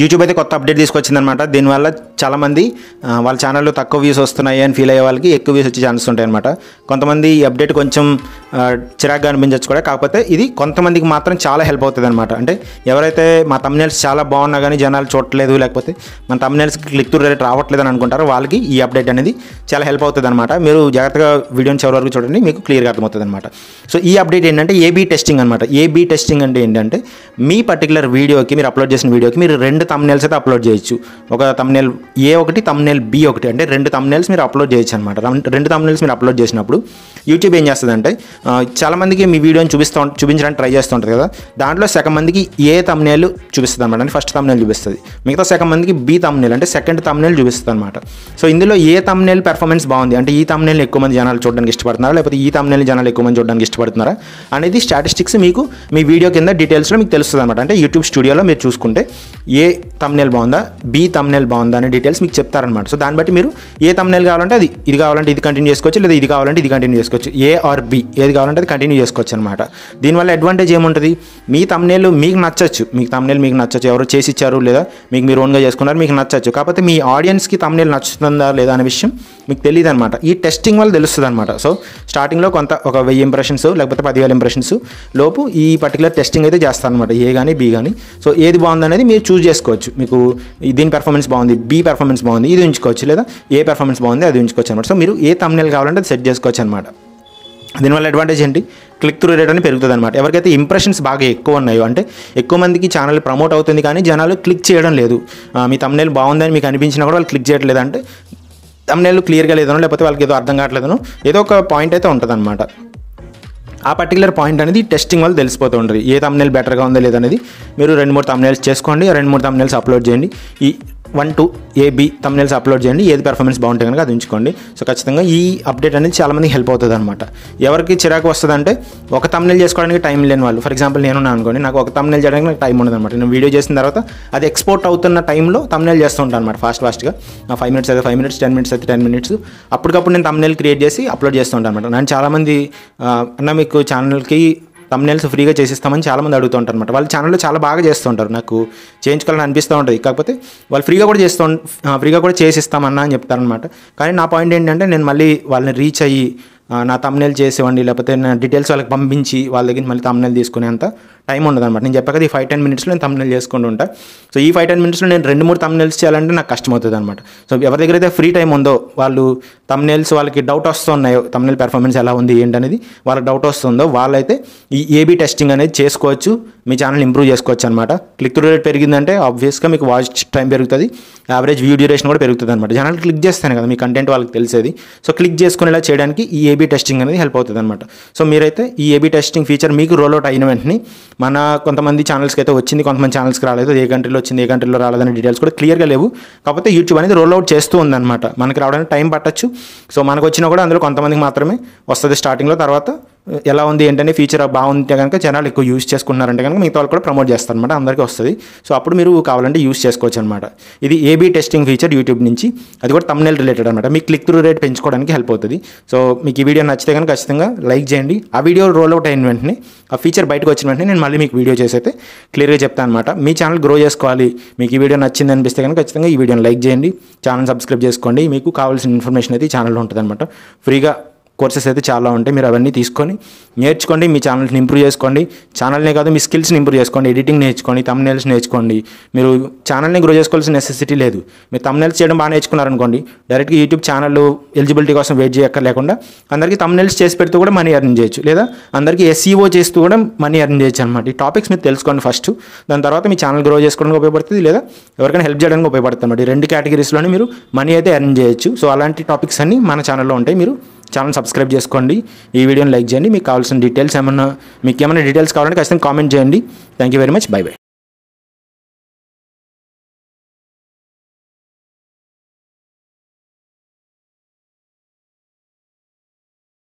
YouTube అయితే కొత్త update తీసుకొచ్చిందనమాట. దీనివల్ల చాలామంది వాళ్ళ ఛానల్లో తక్కువ వ్యూస్ వస్తున్నాయి అని ఫీల్ అయ్యే వాళ్ళకి ఎక్కువ వ్యూస్ వచ్చే ఛాన్సెస్ ఉంటాయి అనమాట. కొంతమంది ఈ అప్డేట్ కొంచెం చిరాగ్గా అనిపించవచ్చు కూడా, కాకపోతే ఇది కొంతమందికి మాత్రం చాలా హెల్ప్ అవుతుంది అనమాట. అంటే ఎవరైతే మా thumbnails చాలా బాగున్నా కానీ జనాలు చూడట్లేదు, లేకపోతే మన thumbnailsకి క్లిక్ త్రూ రేట్ రావట్లేదు అని అనుకుంటారో వాళ్ళకి ఈ అప్డేట్ అనేది చాలా హెల్ప్ అవుతుంది అనమాట. మీరు జాగ్రత్తగా వీడియోని చివరి వరకు చూడండి, మీకు క్లియర్గా అర్థమవుతుంది అనమాట. సో ఈ అప్డేట్ ఏంటంటే ఏబీ టెస్టింగ్ అనమాట. ఏబీ టెస్టింగ్ అంటే ఏంటంటే మీ పర్టికులర్ వీడియోకి, మీరు అప్లోడ్ చేసిన వీడియోకి మీరు 2 thumbnails అయితే అప్లోడ్ చేయొచ్చు. ఒక thumbnail A ఒకటి, thumbnail B ఒకటి, అంటే 2 thumbnails మీరు అప్లోడ్ చేయొచ్చు అనమాట. 2 thumbnails మీరు అప్లోడ్ చేసినప్పుడు యూట్యూబ్ ఏం చేస్తుందంటే చాలామందికి మీ వీడియోని చూపించడానికి ట్రై చేస్తూ ఉంటుంది కదా, దాంట్లో సగం మందికి ఏ thumbnail చూపిస్తుంది అనమాట. అంటే ఫస్ట్ thumbnail చూపిస్తుంది, మిగతా సగం మందికి B thumbnail అంటే సెకండ్ thumbnail చూపిస్తుంది అనమాట. సో ఇందులో ఏ thumbnail పెర్ఫార్మెన్స్ బాగుంది, అంటే ఈ thumbnail ఎక్కువ మంది జనాలు చూడడానికి ఇష్టపడుతున్నారా, లేకపోతే ఈ thumbnail జనాలు ఎక్కువ మంది చూడడానికి ఇష్టపడుతున్నారా అనేది స్టాటిస్టిక్స్ మీకు మీ వీడియో కింద డీటెయిల్స్లో మీకు తెలుస్తుంది అనమాట. అంటే యూట్యూబ్ స్టూడియోలో మీరు చూసుకుంటే ఏ thumbnail బాగుందా, B thumbnail బాగుందా అనే డీటెయిల్స్ మీకు చెప్తారనమాట. సో దాన్ని బట్టి మీరు ఏ thumbnail కావాలంటే ఇది కావాలంటే ఇది కంటిన్యూ చేసుకోవచ్చు, లేదా ఇది కావాలంటే ఇది కంటిన్యూ చేసుకోవచ్చు. ఏ ఆర్ B ఏది కావాలంటే అది కంటిన్యూ చేసుకోవచ్చు అనమాట. దీనివల్ల అడ్వాంటేజ్ ఏముంటుంది, మీ thumbnail మీకు నచ్చచ్చు, ఎవరో చేసి ఇచ్చారు లేదా మీరు ఓన్గా చేసుకున్నారు, మీకు నచ్చచ్చు. కాకపోతే మీ ఆడియన్స్కి thumbnail నచ్చుతుందా లేదా అనే విషయం మీకు తెలియదు అనమాట. ఈ టెస్టింగ్ వల్ల తెలుస్తుంది అనమాట. సో స్టార్టింగ్లో ఒక 1000 ఇంప్రెషన్స్ లేకపోతే 10,000 ఇంప్రెషన్స్ లోపు ఈ పర్టికులర్ టెస్టింగ్ అయితే చేస్తాను అనమాట, ఏ కానీ B కానీ. సో ఏది బాగుందనేది మీరు చూస్ చేసుకోవచ్చు. మీకు దీని పెర్ఫార్మెన్స్ బాగుంది, B పెర్ఫార్మెన్స్ బాగుంది, ఇది ఉంచుకోవచ్చు, లేదా ఏ పెర్ఫార్మెన్స్ బాగుంది అది ఉంచుకోవచ్చు అనమాట. సో మీరు ఏ thumbnail కావాలంటే అది సెట్ చేసుకోవచ్చు అనమాట. దీనివల్ల అడ్వాంటేజ్ ఏంటి, క్లిక్ త్రూ రేట్ అని పెరుగుతుంది అనమాట. ఎవరికైతే ఇంప్రెషన్స్ బాగా ఎక్కువ ఉన్నాయో, అంటే ఎక్కువ మందికి ఛానల్ ప్రమోట్ అవుతుంది కానీ జనాలు క్లిక్ చేయడం లేదు, మీ thumbnail బాగుందని మీకు అనిపించినా కూడా వాళ్ళు క్లిక్ చేయట్లేదు, అంటే thumbnail క్లియర్గా లేదనో లేకపోతే వాళ్ళకి ఏదో అర్థం కావట్లేదనో ఏదో ఒక పాయింట్ అయితే ఉంటుంది అనమాట. ఆ పర్టికులర్ పాయింట్ అనేది టెస్టింగ్ వల్ల తెలిసిపోతూ ఉంటుంది. ఏ thumbnail బెటర్గా ఉందో లేదనేది మీరు 2-3 thumbnails చేసుకోండి, 2-3 thumbnails అప్లోడ్ చేయండి. ఈ 1-2 AB thumbnails అప్లోడ్ చేయండి, ఏది పెర్ఫార్మెన్స్ బాగుంటే కనుక అది ఉంచుకోండి. సో ఖచ్చితంగా ఈ అప్డేట్ అనేది చాలామందికి హెల్ప్ అవుతుంది అనమాట. ఎవరికి చిరాకు వస్తుందంటే ఒక thumbnail చేసుకోవడానికి టైం లేని వాళ్ళు, ఫర్ ఎగ్జాంపుల్ నేనున్నాను అనుకోండి, నాకు ఒక thumbnail చేయడానికి నాకు టైం ఉండదు అనమాట. నేను వీడియో చేసిన తర్వాత అది ఎక్స్పోర్ట్ అవుతున్న టైంలో thumbnail చేస్తూ ఉంటాను అనమాట. ఫాస్ట్గా 5 minutes అయితే 5 minutes, 10 minutes అయితే 10 minutes అప్పటికప్పుడు నేను thumbnail క్రియేట్ చేసి అప్లోడ్ చేస్తూ ఉంటాను అనమాట. నేను చాలామంది అన్న మీకు ఛానల్కి thumbnails ఫ్రీగా చేసిస్తామని చాలామంది అడుగుతూ ఉంటారు అనమాట. వాళ్ళు ఛానల్లో చాలా బాగా చేస్తూ ఉంటారు, నాకు చేయించుకోవాలని అనిపిస్తూ ఉంటుంది. కాకపోతే వాళ్ళు ఫ్రీగా కూడా చేసిస్తామన్నా అని చెప్తారనమాట. కానీ నా పాయింట్ ఏంటంటే నేను మళ్ళీ వాళ్ళని రీచ్ అయ్యి నా thumbnail చేసేవండి, లేకపోతే నా డీటెయిల్స్ వాళ్ళకి పంపించి వాళ్ళ దగ్గర మళ్ళీ thumbnail తీసుకునేంత టైం ఉండదు అనమాట. నేను చెప్పాక ఈ 5-10 minutesలో నేను thumbnail చేసుకుంటూ ఉంటాను. సో ఈ 5-10 minutesలో నేను 2-3 thumbnails చేయాలంటే నాకు కష్టం అవుతుంది అనమాట. సో ఎవరి దగ్గర అయితే ఫ్రీ టైం ఉందో, వాళ్ళు thumbnails వాళ్ళకి డౌట్ వస్తున్నాయో, thumbnail పెర్ఫార్మెన్స్ ఎలా ఉంది ఏంటనేది వాళ్ళకి డౌట్ వస్తుందో వాళ్ళైతే ఈ ఏబీ టెస్టింగ్ అనేది చేసుకోవచ్చు, మీ ఛానల్ ఇంప్రూవ్ చేసుకోవచ్చు అనమాట. క్లిక్ త్రూ రేట్ పెరిగిందంటే ఆబ్వియస్గా మీకు వాచ్ టైం పెరుగుతుంది, యావరేజ్ వ్యూ డ్యూరేషన్ కూడా పెరుగుతుంది అనమాట. జనాలు క్లిక్ చేస్తాను కదా, మీ కంటెంట్ వాళ్ళకి తెలిసేది. సో క్లిక్ చేసుకునేలా చేయడానికి ఈ ఏబీ టెస్టింగ్ అనేది హెల్ప్ అవుతుంది అనమాట. సో మీరైతే ఈ ఏబీ టెస్టింగ్ ఫీచర్ మీకు రోల్అవుట్ అయిన వెంటనే మన కొంతమంది ఛానల్స్కి అయితే వచ్చింది, కొంతమంది ఛానల్స్కి రాలేదు, ఏ కంట్రీలో వచ్చింది ఏ కంట్రీలో రాలేదనే డీటెయిల్స్ కూడా క్లియర్గా లేవు. కాకపోతే యూట్యూబ్ అనేది రోల్అవుట్ చేస్తూ ఉందన్నమాట. మనకి రావడానికి టైం పట్టచ్చు. సో మనకు వచ్చినా కూడా అందులో కొంతమందికి మాత్రమే వస్తుంది స్టార్టింగ్లో. తర్వాత ఎలా ఉంది ఏంటనే ఫీచర్ బాగుంటే కనుక జనాలు ఎక్కువ యూస్ చేసుకుంటున్నారంటే కనుక మిగతా వాళ్ళు కూడా ప్రమోట్ చేస్తారనమాట, అందరికీ వస్తుంది. సో అప్పుడు మీరు కావాలంటే యూస్ చేసుకోవచ్చు అనమాట. ఇది ఏబీ టెస్టింగ్ ఫీచర్ యూట్యూబ్ నుంచి, అది కూడా thumbnail రిలేటెడ్ అనమాట. మీ క్లిక్ త్రూ రేట్ పెంచుకోవడానికి హెల్ప్ అవుతుంది. సో మీకు ఈ వీడియో నచ్చితే కనుక ఖచ్చితంగా లైక్ చేయండి. ఆ వీడియో రోల్ అవుట్ అయిన వెంటనే, ఆ ఫీచర్ బయటకు వచ్చిన వెంటనే నేను మళ్ళీ మీకు వీడియో చేసి అయితే క్లియర్గా చెప్తాను అనమాట. మీ ఛానల్ గ్రో చేసుకోవాలి, మీకు ఈ వీడియో నచ్చింది అనిపిస్తే కనుక ఖచ్చితంగా ఈ వీడియోని లైక్ చేయండి, ఛానల్ సబ్స్క్రైబ్ చేసుకోండి. మీకు కావాల్సిన ఇన్ఫర్మేషన్ అయితే ఈ ఛానల్లో ఉంటుంది అనమాట. ఫ్రీగా కోర్సెస్ అయితే చాలా ఉంటాయి, మీరు అవన్నీ తీసుకొని నేర్చుకోండి, మీ ఛానల్ని ఇంప్రూవ్ చేసుకోండి. ఛానల్నే కాదు మీ స్కిల్స్ని ఇంప్రూవ్ చేసుకోండి, ఎడిటింగ్ నేర్చుకోండి, thumbnails నేర్చుకోండి. మీరు ఛానల్ని గ్రో చేసుకోవాల్సిన నెసెసిటీ లేదు. మీరు thumbnails చేయడం బాగా నేర్చుకున్నారనుకోండి, డైరెక్ట్గా యూట్యూబ్ ఛానల్ ఎలిజిబిలిటీ కోసం వెయిట్ చేయక్కర్లేకుండా అందరికీ thumbnails చేసి పెడుతూ కూడా మనీ ఎర్న్ చేయొచ్చు, లేదా అందరికీ SEO చేస్తూ కూడా మనీ ఎర్న్ చేయొచ్చు అనమాట. ఈ టాపిక్స్ మీరు తెలుసుకోండి ఫస్ట్, దాని తర్వాత మీ ఛానల్ గ్రో చేసుకోవడానికి ఉపయోగపడుతుంది, లేదా ఎవరికైనా హెల్ప్ చేయడానికి ఉపయోగపడుతుంది అనమాట. ఈ 2 కేటగిరీస్లోనే మీరు మనీ అయితే ఎర్న్ చేయొచ్చు. సో అలాంటి టాపిక్స్ అన్నీ మన ఛానల్లో ఉంటాయి. మీరు ఛానల్ సబ్స్క్రైబ్ చేసుకోండి, ఈ వీడియోని లైక్ చేయండి. మీకు కావాల్సిన డీటెయిల్స్ మీకు ఏమైనా డీటెయిల్స్ కావాలంటే ఖచ్చితంగా కామెంట్ చేయండి. Thank you very much, by by.